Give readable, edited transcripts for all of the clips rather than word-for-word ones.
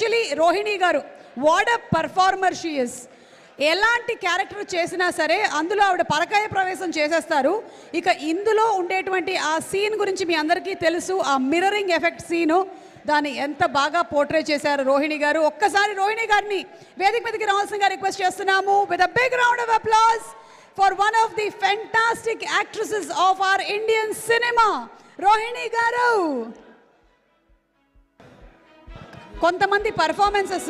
Actually Rohini గారు what a performer she is. ఎలాంటి character చేసినా సరే అందులో ఆవిడ పరకాయ ప్రవేశం చేసేస్తారు. ఇక ఇందులో ఉండేటువంటి ఆ సీన్ గురించి మీ అందరికీ తెలుసు, ఆ మిర్రరింగ్ ఎఫెక్ట్ సీను, దాన్ని ఎంత బాగా పోర్ట్రే చేశారు రోహిణి గారు. ఒక్కసారి రోహిణి గారిని వేదిక మీదకి రావాల్సిందిగా రిక్వెస్ట్ చేస్తున్నాము. With a big round of applause for one of the fantastic actresses of our Indian cinema, Rohini గారు. కొంతమంది పర్ఫార్మెన్సెస్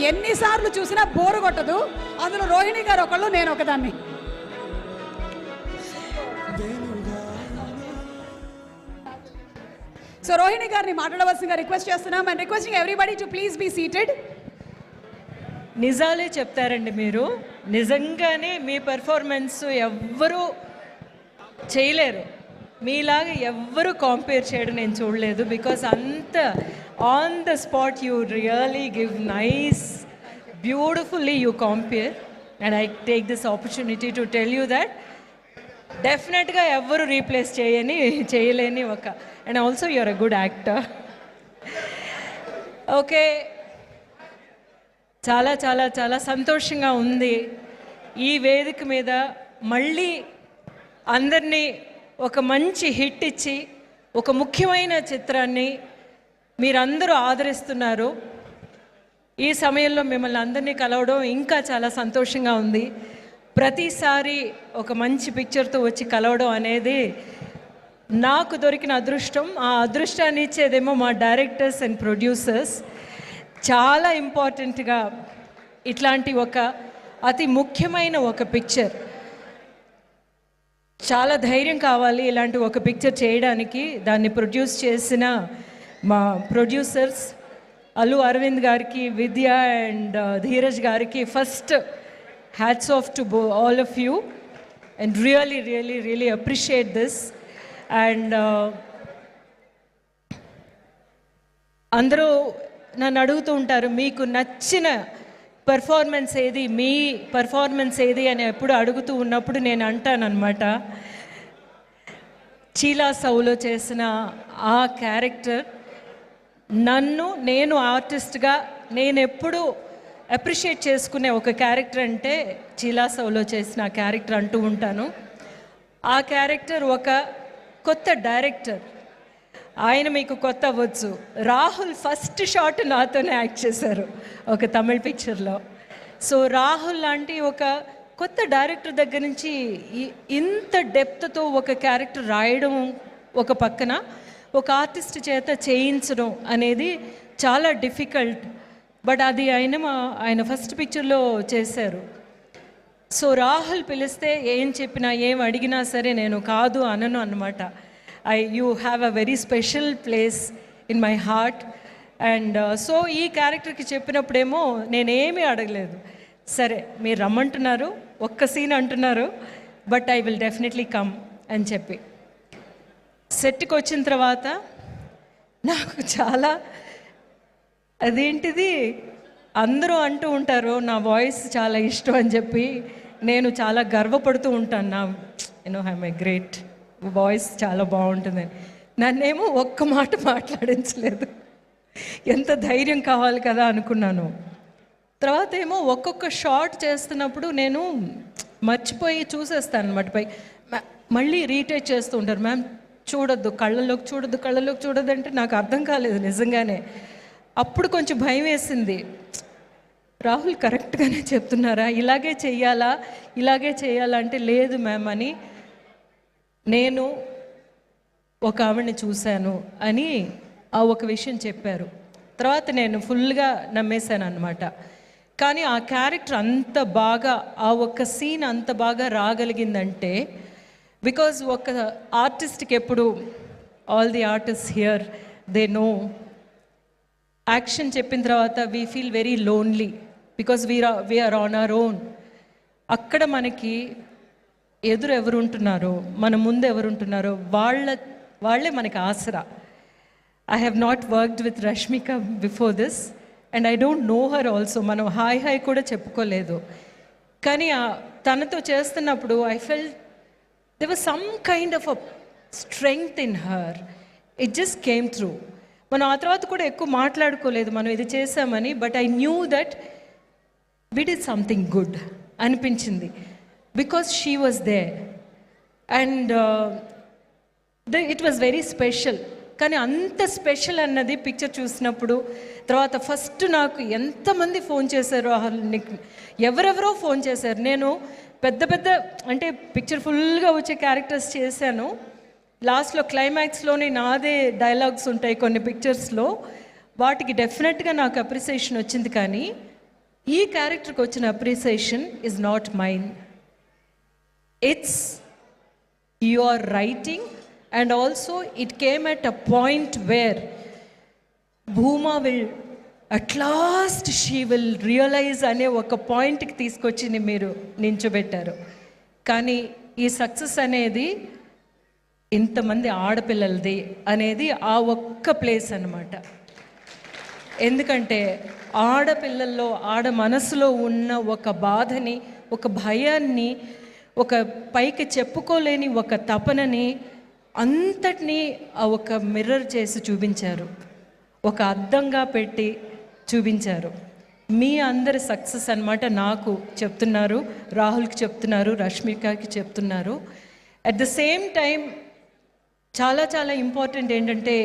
ఎన్నిసార్లు చూసినా బోరు కొట్టదు, అందులో రోహిణి గారు ఒకళ్ళు, నేను ఒకదాన్ని. సో రోహిణి గారిని మాట్లాడవలసిందిగా రిక్వెస్ట్ చేస్తున్నాం. And requesting everybody to please be seated. నిజాలే చెప్తారండి మీరు, నిజంగానే మీ పెర్ఫార్మెన్స్ ఎవ్వరూ చేయలేరు, మీలాగా ఎవ్వరూ కంపేర్ చేయడం నేను చూడలేదు. బికాస్ అంత on the spot you really give nice beautifully you compare. And I take this opportunity to tell you that డెఫినెట్గా ఎవ్వరు రీప్లేస్ చేయలేని ఒక, and also you're a good actor. Okay, చాలా చాలా చాలా సంతోషంగా ఉంది ఈ వేదిక మీద మళ్ళీ అందరినీ ఒక మంచి హిట్ ఇచ్చి ఒక ముఖ్యమైన చిత్రాన్ని మీరందరూ ఆదరిస్తున్నారు. ఈ సమయంలో మిమ్మల్ని అందరినీ కలవడం ఇంకా చాలా సంతోషంగా ఉంది. ప్రతిసారి ఒక మంచి పిక్చర్తో వచ్చి కలవడం అనేది నాకు దొరికిన అదృష్టం. ఆ అదృష్టాన్ని ఇచ్చేదేమో మా డైరెక్టర్స్ అండ్ ప్రొడ్యూసర్స్. చాలా ఇంపార్టెంట్గా ఇట్లాంటి ఒక అతి ముఖ్యమైన ఒక పిక్చర్, చాలా ధైర్యం కావాలి ఇలాంటి ఒక పిక్చర్ చేయడానికి. దాన్ని ప్రొడ్యూస్ చేసిన మా ప్రొడ్యూసర్స్ అల్లు అరవింద్ గారికి, విద్య అండ్ ధీరజ్ గారికి first hats off to all of you and really really really appreciate this. And అందరూ నన్ను అడుగుతూ ఉంటారు మీకు నచ్చిన పెర్ఫార్మెన్స్ ఏది, మీ పెర్ఫార్మెన్స్ ఏది అని ఎప్పుడు అడుగుతూ ఉన్నప్పుడు నేను అంటానన్నమాట, చీలా సౌలో చేసిన ఆ క్యారెక్టర్ నేను ఆర్టిస్ట్గా నేను ఎప్పుడు అప్రిషియేట్ చేసుకునే ఒక క్యారెక్టర్ అంటే చీలా సౌలో చేసిన ఆ క్యారెక్టర్ అంటూ ఉంటాను. ఆ క్యారెక్టర్ ఒక కొత్త డైరెక్టర్, ఆయన మీకు కొత్త అవ్వచ్చు. రాహుల్ ఫస్ట్ షాట్ నాతోనే యాక్ట్ చేశారు ఒక తమిళ పిక్చర్లో. సో రాహుల్ లాంటి ఒక కొత్త డైరెక్టర్ దగ్గర నుంచి ఇంత డెప్త్తో ఒక క్యారెక్టర్ రాయడం ఒక పక్కన, ఒక ఆర్టిస్ట్ చేత చేయించడం అనేది చాలా డిఫికల్ట్. బట్ అది ఆయన ఫస్ట్ పిక్చర్లో చేశారు. సో రాహుల్ పిలిస్తే ఏం చెప్పినా ఏం అడిగినా సరే నేను కాదు అనను అన్నమాట. You have a very special place in my heart. And so ఈ క్యారెక్టర్కి చెప్పినప్పుడేమో నేనేమీ అడగలేదు, సరే మీరు రమ్మంటున్నారు, ఒక్క సీన్ అంటున్నారు, but I will definitely come అని చెప్పి సెట్కి వచ్చిన తర్వాత నాకు చాలా అదేంటిది అందరూ అంటూ ఉంటారు నా వాయిస్ చాలా ఇష్టం అని చెప్పి నేను చాలా గర్వపడుతూ ఉంటాను. ఐఎమ్ ఏ గ్రేట్ వాయిస్, చాలా బాగుంటుందని. నన్నేమో ఒక్క మాట మాట్లాడించలేదు, ఎంత ధైర్యం కావాలి కదా అనుకున్నాను. తర్వాత ఏమో ఒక్కొక్క షాట్ చేస్తున్నప్పుడు నేను మర్చిపోయి చూసేస్తాను అనమాట. పై మళ్ళీ రీటేక్ చేస్తూ ఉంటారు, మ్యామ్ చూడొద్దు, కళ్ళలోకి చూడొద్దు అంటే నాకు అర్థం కాలేదు నిజంగానే. అప్పుడు కొంచెం భయం వేసింది, రాహుల్ కరెక్ట్గానే చెప్తున్నారా, ఇలాగే చెయ్యాలా అంటే లేదు మ్యామ్ అని. నేను ఒక ఆవిడని చూశాను అని ఆ ఒక విషయం చెప్పారు. తర్వాత నేను ఫుల్గా నమ్మేశాను అనమాట. కానీ ఆ క్యారెక్టర్ అంత బాగా, ఆ ఒక్క సీన్ అంత బాగా రాగలిగిందంటే బికాజ్ ఒక ఆర్టిస్ట్కి ఎప్పుడు, all the artist here they know, action చెప్పిన తర్వాత we feel very lonely because we're on our own. అక్కడ మనకి ఎదురు ఎవరు ఉంటున్నారో, మన ముందు ఎవరు ఉంటున్నారో వాళ్ళే మనకి ఆసరా. I have not worked with Rashmika before this and I don't know her also. మనం హాయ్ కూడా చెప్పుకోలేదు. కానీ తనతో చేస్తున్నప్పుడు I felt there was some kind of a strength in her. It just came through. మనం ఆ తర్వాత కూడా ఎక్కువ మాట్లాడుకోలేదు మనం ఇది చేసామని. But I knew that we did something good అనిపించింది, because she was there. And it was very special. కానీ అంత స్పెషల్ అన్నది పిక్చర్ చూసినప్పుడు తర్వాత ఫస్ట్ నాకు ఎంతమంది ఫోన్ చేశారో, ఎవరెవరో ఫోన్ చేశారు. నేను పెద్ద పెద్ద అంటే పిక్చర్ ఫుల్గా వచ్చే క్యారెక్టర్స్ చేశాను. లాస్ట్లో క్లైమాక్స్లోని నాదే డైలాగ్స్ ఉంటాయి కొన్ని పిక్చర్స్లో, వాటికి డెఫినెట్గా నాకు అప్రిసియేషన్ వచ్చింది. కానీ ఈ క్యారెక్టర్కి వచ్చిన appreciation is not mine, it's your writing. And also it came at a point where Bhuma will at last she will realize అనే ఒక పాయింట్కి తీసుకొచ్చి మీరు నించోబెట్టారు. కానీ ఈ సక్సెస్ అనేది ఇంతమంది ఆడపిల్లలది అనేది ఆ ఒక్క ప్లేస్ అన్నమాట. ఎందుకంటే ఆడపిల్లల్లో ఆడ మనసులో ఉన్న ఒక బాధని, ఒక భయాన్ని, ఒక పైకి చెప్పుకోలేని ఒక తపనని అంతటినీ ఒక మిర్రర్ చేసి చూపించారు, ఒక అద్దంగా పెట్టి చూపించారు. మీ అందరి సక్సెస్ అన్నమాట. నాకు చెప్తున్నారు, రాహుల్కి చెప్తున్నారు, రష్మికకి చెప్తున్నారు. అట్ ద సేమ్ టైం చాలా చాలా ఇంపార్టెంట్ ఏంటంటే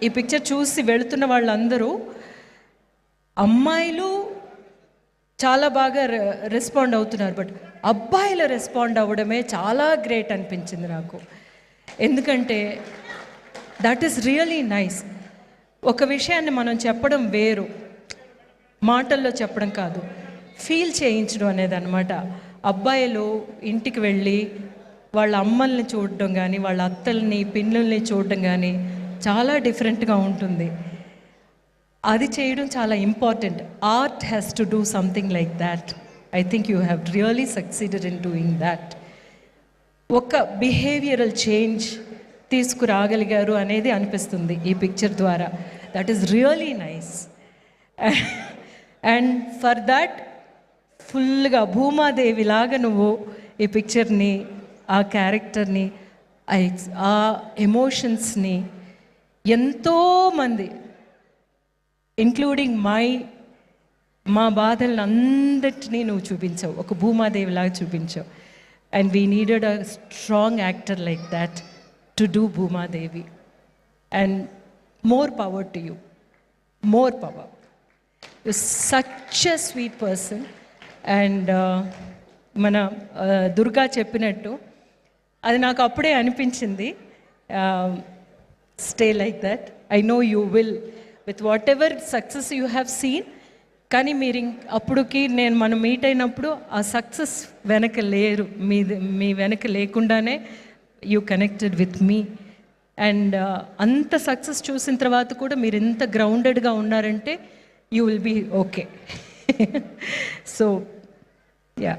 ఈ పిక్చర్ చూసి వెళుతున్న వాళ్ళందరూ అమ్మాయిలు చాలా బాగా రెస్పాండ్ అవుతున్నారు, బట్ అబ్బాయిలు రెస్పాండ్ అవ్వడమే చాలా గ్రేట్ అనిపించింది నాకు. ఎందుకంటే దట్ ఈస్ రియలీ నైస్. ఒక విషయాన్ని మనం చెప్పడం వేరు, మాటల్లో చెప్పడం కాదు, ఫీల్ చేయించడం అనేది అనమాట. అబ్బాయిలు ఇంటికి వెళ్ళి వాళ్ళ అమ్మల్ని చూడడం కానీ, వాళ్ళ అత్తల్ని పిన్నుల్ని చూడడం కానీ చాలా డిఫరెంట్గా ఉంటుంది. అది చేయడం చాలా important. Art has to do something like that. I think you have really succeeded in doing that. ఒక బిహేవియరల్ చేంజ్ తీసుకురాగలిగారు అనేది అనిపిస్తుంది ఈ పిక్చర్ ద్వారా. That is really nice. And for that ఫుల్గా భూమాదేవిలాగా నువ్వు ఈ పిక్చర్ని, ఆ క్యారెక్టర్ని, ఆ ఎమోషన్స్ని ఎంతోమంది ఇంక్లూడింగ్ మా బాధలను అందరినీ నువ్వు చూపించావు, ఒక భూమాదేవిలాగా చూపించావు. And we needed a strong actor like that to do Bhuma Devi. And more power to you. More power. You're such a sweet person. And మన దుర్గా చెప్పినట్టు అది నాకు అప్పుడే అనిపించింది. Stay like that. I know you will. With whatever success you have seen, కానీ మీరు అప్పుడుకి మనం meet అయినప్పుడు ఆ సక్సెస్ వెనక లేరు, మీ వెనక లేకుండానే you connected with me. And అంత సక్సెస్ చూసిన తర్వాత కూడా మీరు ఎంత గ్రౌండెడ్గా ఉన్నారంటే you will be okay. So yeah,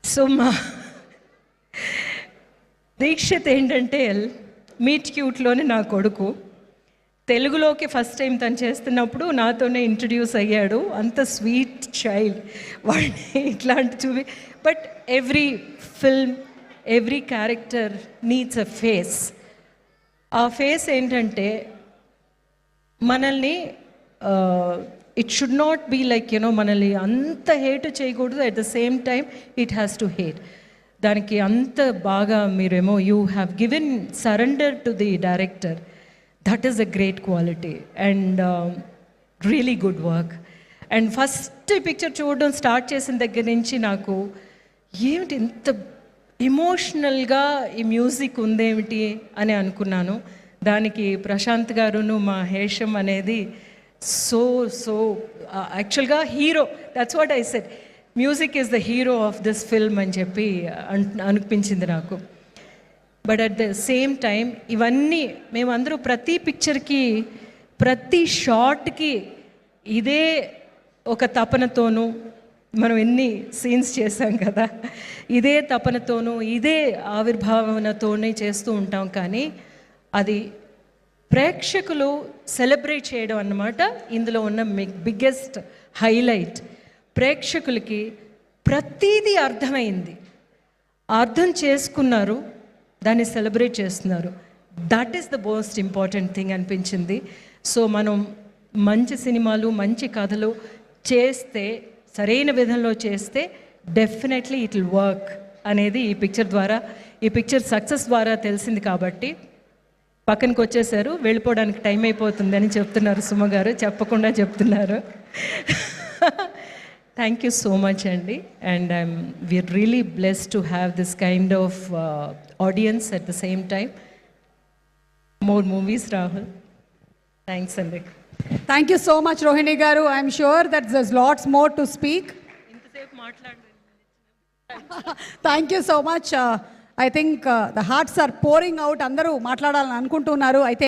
so మా దీక్షిత్ ఏంటంటే మీట్ క్యూట్లోనే నా కొడుకు. తెలుగులోకి ఫస్ట్ టైం తను చేస్తున్నప్పుడు నాతోనే ఇంట్రడ్యూస్ అయ్యాడు. అంత స్వీట్ చైల్డ్ వాడిని ఇట్లాంటి చూపి. But every film, every character needs a face. ఆ ఫేస్ ఏంటంటే మనల్ని it should not be like మనల్ని అంత హేట్ చేయకూడదు, at the same time it has to hate. దానికి అంత బాగా మీరేమో you have given surrender to the director. That is a great quality and really good work. And first picture చూడడం start చేసిన దగ్గర నుంచి నాకు ఏమిటి ఇంత ఎమోషనల్గా ఈ మ్యూజిక్ ఉందేమిటి అని అనుకున్నాను. దానికి ప్రశాంత్ గారును మా హేషం అనేది సో యాక్చువల్గా hero. That's what I said, music is the hero of this film అని చెప్పి అనిపించింది నాకు. But at the same time ఇవన్నీ మేమందరూ ప్రతి పిక్చర్కి, ప్రతి షాట్కి ఇదే ఒక తపనతోనూ, మనం ఎన్ని సీన్స్ చేసాం కదా, ఇదే తపనతోనూ ఇదే ఆవిర్భావనతోనే చేస్తూ ఉంటాం. కానీ అది ప్రేక్షకులు సెలబ్రేట్ చేయడం అన్నమాట ఇందులో ఉన్న బిగ్గెస్ట్ హైలైట్. ప్రేక్షకులకి ప్రతీదీ అర్థమైంది, అర్థం చేసుకున్నారు, దాన్ని సెలబ్రేట్ చేస్తున్నారు. That is the most important thing అనిపించింది. సో మనం మంచి సినిమాలు మంచి కథలు చేస్తే, సరైన విధంలో చేస్తే డెఫినెట్లీ ఇట్ విల్ వర్క్ అనేది ఈ పిక్చర్ సక్సెస్ ద్వారా తెలిసింది. కాబట్టి పక్కనకి వచ్చేసారు, వెళ్ళిపోవడానికి టైం అయిపోతుంది అని చెప్తున్నారు సుమ గారు, చెప్పకుండా చెప్తున్నారు. థ్యాంక్ యూ సో మచ్ అండి. And we're really blessed to have this kind of audience at the same time. More movies, Rahul. Thanks అండి. Thank you so much Rohini గారు. I'm sure that there's lots more to speak. ఇంతసేపు మాట్లాడండి. Thank you so much. I think the hearts are pouring out. అందరూ మాట్లాడాలని అనుకుంటున్నారు. అయితే